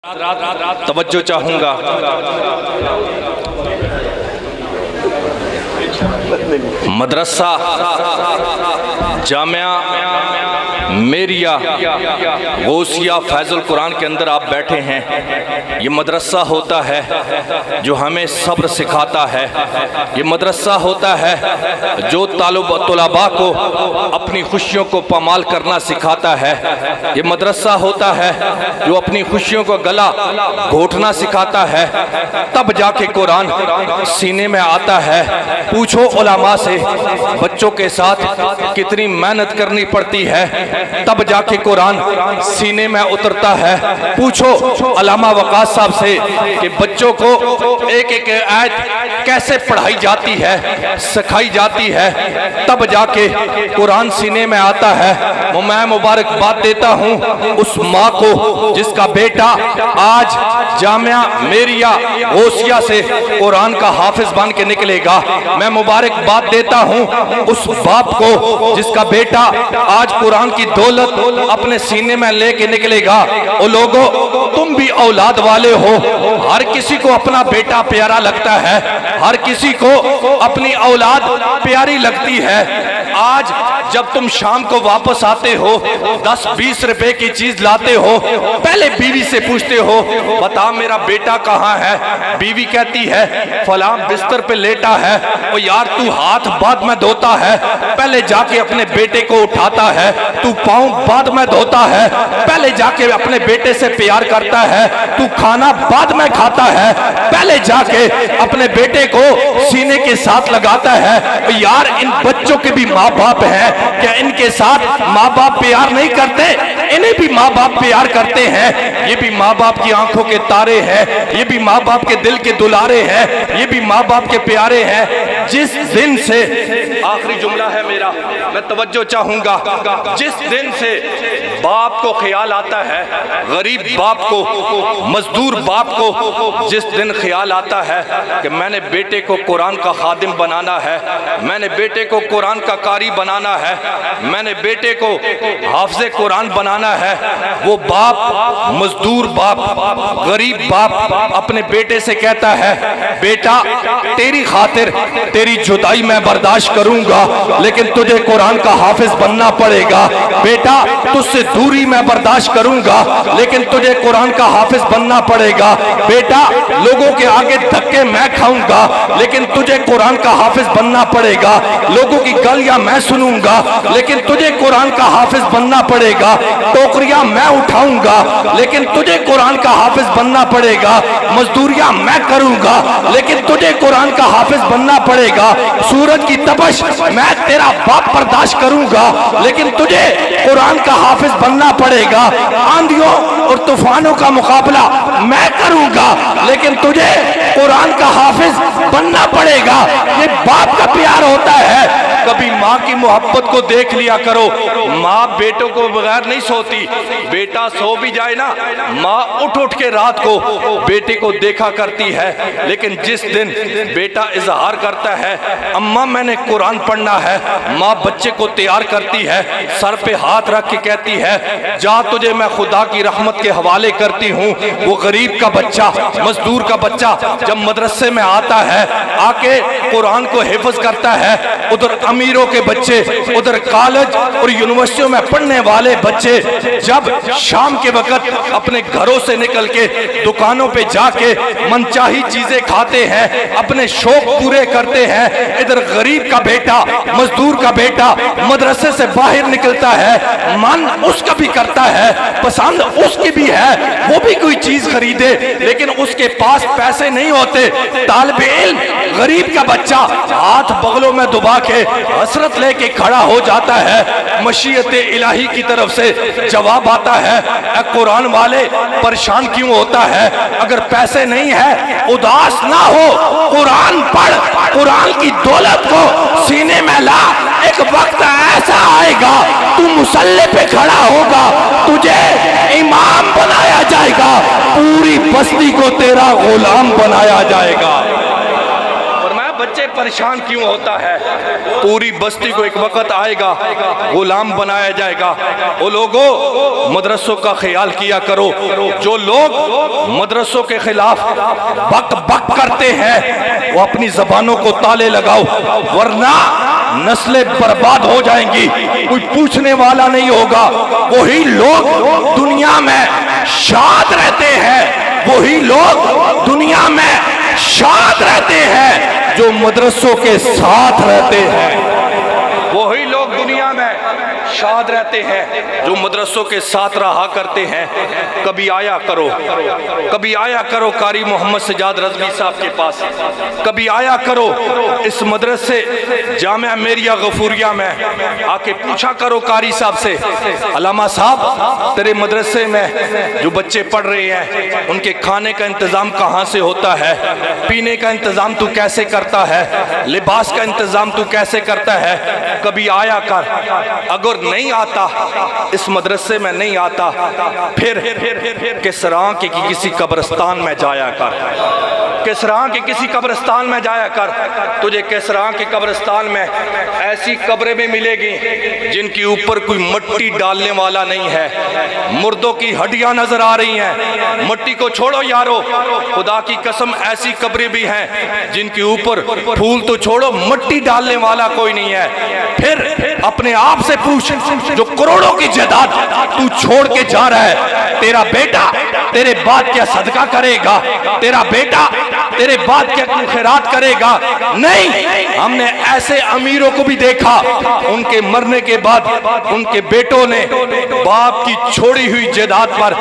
तवज्जो चाहूंगा। मदरसा जामिया मेरिया गौसिया फैजुल कुरान के अंदर आप बैठे हैं। ये मदरसा होता है जो हमें सब्र सिखाता है। ये मदरसा होता है जो तलबा को अपनी खुशियों को पामाल करना सिखाता है। ये मदरसा होता है जो अपनी खुशियों को गला घोटना सिखाता है। तब जाके कुरान सीने में आता है। पूछो उलमा से बच्चों के साथ कितनी मेहनत करनी पड़ती है, तब जाके कुरान सीने में उतरता है। पूछो अल्लामा वकास साहब से कि बच्चों को एक एक आयत कैसे पढ़ाई जाती है, सिखाई जाती है, तब जाके कुरान सीने में आता है। मैं मुबारकबाद देता हूँ उस माँ को जिसका बेटा आज जामिया मेरिया गौसिया से कुरान का हाफिज बन के निकलेगा। मैं मुबारकबाद देता हूँ उस बाप को जिसका बेटा आज कुरान की दौलत अपने सीने में लेके निकलेगा। ओ लोगों, तुम भी औलाद वाले हो। हर किसी को अपना बेटा प्यारा लगता है, हर किसी को अपनी औलाद प्यारी लगती है। आज जब तुम शाम को वापस आते हो 10-20 रुपए की चीज लाते हो, पहले बीवी से पूछते हो बता मेरा बेटा कहाँ है। बीवी कहती है फलां बिस्तर पे लेटा है। ओ यार, तू हाथ बाद में धोता है, पहले जाके अपने बेटे को उठाता है। तू पाँव बाद में धोता है, पहले जाके अपने बेटे से प्यार करता है। तू खाना बाद में खाता है, पहले जाके अपने बेटे को सीने के साथ लगाता है। ओ यार, इन बच्चों के भी माँ बाप हैं, क्या इनके साथ माँ बाप प्यार नहीं करते? इन्हें भी माँ बाप प्यार करते हैं। ये भी माँ बाप की आंखों के तारे हैं, ये भी माँ बाप के दिल के दुलारे हैं, ये भी माँ बाप के प्यारे हैं। जिस दिन से, आखिरी जुमला है मेरा, मैं तवज्जो चाहूंगा, जिस दिन से बाप को ख्याल आता है, गरीब बाप को, मजदूर बाप को जिस दिन ख्याल आता है कि मैंने बेटे को कुरान का खादिम बनाना है, मैंने बेटे को कुरान का कारी बनाना है, मैंने बेटे को हाफिज़े कुरान बनाना है, वो बाप, मजदूर बाप, गरीब बाप अपने बेटे से कहता है बेटा तेरी खातिर तेरी जुदाई मैं बर्दाश्त करूंगा, लेकिन तुझे कुरान का हाफिज बनना पड़ेगा। बेटा तुझसे दूरी मैं बर्दाश्त करूंगा, लेकिन तुझे कुरान का हाफिज बनना पड़ेगा। बेटा लोगों के आगे धक्के मैं खाऊंगा, लेकिन तुझे कुरान का हाफिज बनना पड़ेगा। लोगों की गालियां मैं सुनूंगा, लेकिन तुझे कुरान का हाफिज बनना पड़ेगा। टोकरियां मैं उठाऊंगा, लेकिन तुझे कुरान का हाफिज बनना पड़ेगा। मजदूरियां मैं करूंगा, लेकिन तुझे कुरान का हाफिज बनना पड़ेगा। सूरज की तपश मैं तेरा बाप बर्दाश्त करूंगा, लेकिन तुझे कुरान का हाफिज बनना पड़ेगा। आंधियों और तूफानों का मुकाबला मैं करूंगा, लेकिन तुझे कुरान का हाफिज बनना पड़ेगा। ये बाप का प्यार होता है। कभी माँ की मोहब्बत को देख लिया करो। माँ बेटों को बगैर नहीं सोती। बेटा सो भी जाए ना, माँ उठ उठ के रात को बेटे को देखा करती है। लेकिन जिस दिन बेटा इजहार करता है अम्मा मैंने कुरान पढ़ना है, माँ बच्चे को तैयार करती है, सर पे हाथ रख के कहती है जा तुझे मैं खुदा की रहमत के हवाले करती हूँ। वो गरीब का बच्चा, मजदूर का बच्चा जब मदरसे में आता है, आके कुरान को हिफ्ज करता है, उधर अमीरों के बच्चे, उधर कॉलेज और यूनिवर्सिटियों में पढ़ने वाले बच्चे जब शाम के वक्त अपने घरों से निकल के दुकानों पे जाके मनचाही चीजें खाते हैं, अपने शौक पूरे करते हैं, इधर गरीब का बेटा, मजदूर का बेटा मदरसे से बाहर निकलता है, मन उसका भी करता है, पसंद उसकी भी है, वो भी कोई चीज खरीदे, लेकिन उसके पास पैसे नहीं होते। तालिब इल्म गरीब का बच्चा हाथ बगलों में दुबा के हसरत लेके खड़ा हो जाता है। मशीयत इलाही की तरफ से जवाब आता है कुरान वाले परेशान क्यों होता है? अगर पैसे नहीं है उदास ना हो, कुरान पढ़, कुरान की दौलत को सीने में ला। एक वक्त ऐसा आएगा तू मुसल्ले पे खड़ा होगा, तुझे इमाम बनाया जाएगा, पूरी बस्ती को तेरा गुलाम बनाया जाएगा। और मैं बच्चे परेशान क्यों होता है? पूरी बस्ती को एक वक्त आएगा गुलाम बनाया जाएगा। वो लोगों मदरसों का ख्याल किया करो। जो लोग मदरसों के खिलाफ बक बक करते हैं वो अपनी जबानों को ताले लगाओ, वरना नस्लें बर्बाद हो जाएंगी, कोई पूछने वाला नहीं होगा। वही लोग दुनिया में शाद रहते हैं, वही लोग दुनिया में शाद रहते हैं जो मदरसों के साथ रहते हैं। वही लोग दुनिया में शाद रहते हैं जो मदरसों के साथ रहा करते हैं। कभी आया करो, कभी आया करो कारी मोहम्मद सजाद रज़वी साहब के पास, कभी आया करो इस मदरसे जामिया मेरिया गफूरिया में आके पूछा करो कारी साहब से, अल्लामा साहब तेरे मदरसे में जो बच्चे पढ़ रहे हैं उनके खाने का इंतज़ाम कहाँ से होता है, पीने का इंतज़ाम तू कैसे करता है, लिबास का इंतज़ाम तू कैसे करता है? कभी आया कर। अगर नहीं आता, इस मदरसे में नहीं आता, फिर किसरां के किसी कब्रिस्तान में जाया कर, किसरां के किसी कब्रिस्तान में जाया कर। तुझे किसरां के कब्रिस्तान में ऐसी कब्रें भी मिलेगी जिनके ऊपर कोई मिट्टी डालने वाला नहीं है, मुर्दों की हड्डियां नजर आ रही हैं। मिट्टी को छोड़ो यारो, खुदा की कसम ऐसी कब्रें भी हैं जिनके ऊपर फूल तो छोड़ो मिट्टी डालने वाला कोई नहीं है। फिर अपने आप से पूछ, जो करोड़ों की जायदाद तू छोड़ के जा रहा है, तेरा बेटा तेरे बाद क्या सदका करेगा? तेरा बेटा तेरे बाद क्या तू खैरात करेगा? नहीं। हमने ऐसे अमीरों को भी देखा, उनके मरने के बाद उनके बेटों ने बाप की छोड़ी हुई जायदाद पर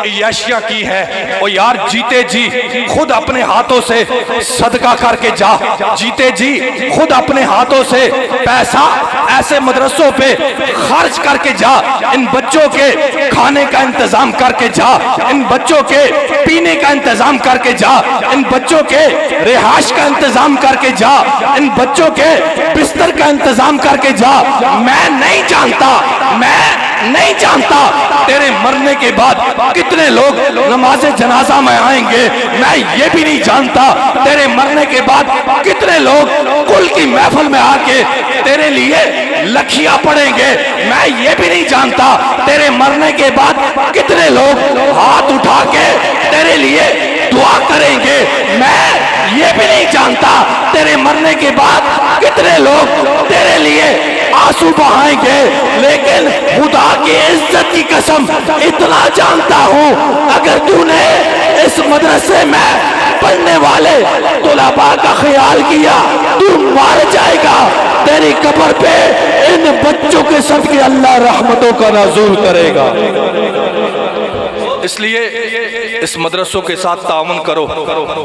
यशिया की है। और यार जीते जी खुद अपने हाथों से सदका करके जा, जीते जी खुद अपने हाथों से पैसा ऐसे मदरसों पे खर्च करके जा, इन बच्चों के खाने का इंतजाम करके जा, इन बच्चों के पीने का इंतजाम करके जा, इन बच्चों के रिहाइश का इंतजाम करके जा, इन बच्चों के बिस्तर का इंतजाम करके जा। मैं नहीं जानता तेरे मरने के बाद कितने लोग नमाज़े जनाजा में आएंगे। मैं ये भी नहीं जानता तेरे मरने के बाद कितने लोग कुल की महफिल में आके तेरे लिए लखियां पढ़ेंगे। मैं ये भी नहीं जानता तेरे मरने के बाद कितने लोग हाथ उठा के तेरे लिए दुआ करेंगे। मैं ये भी नहीं जानता तेरे मरने के बाद कितने लोग तेरे लिए आंसू बहाएंगे। लेकिन खुदा की इज्जत की कसम इतना जानता हूँ, अगर तूने इस मदरसे में पढ़ने वाले तुलबा का ख्याल किया, तू मार जाएगा। तेरी कब्र पे इन बच्चों के सदके अल्लाह रहमतों का नज़ूल करेगा। इसलिए इस मदरसों के साथ ताउन करो।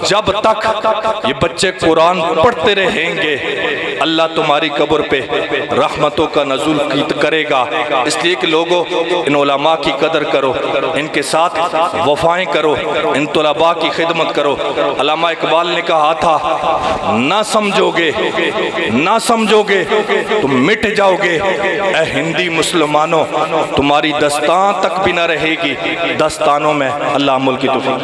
जब तक ये बच्चे कुरान पढ़ते रहेंगे अल्लाह तुम्हारी कब्र पे रहमतों का नज़ूल करेगा। इसलिए कि लोगों इन उलमा की कदर करो, इनके साथ वफाएं करो, इन तुलबा की खिदमत करो। अल्लामा इकबाल ने कहा था, ना समझोगे तुम मिट जाओगे। ए हिंदी मुसलमानों, तुम्हारी दस्तां तक भी ना रहेगी दस्तानों में। अल्लाह मुल्क की तौफीक।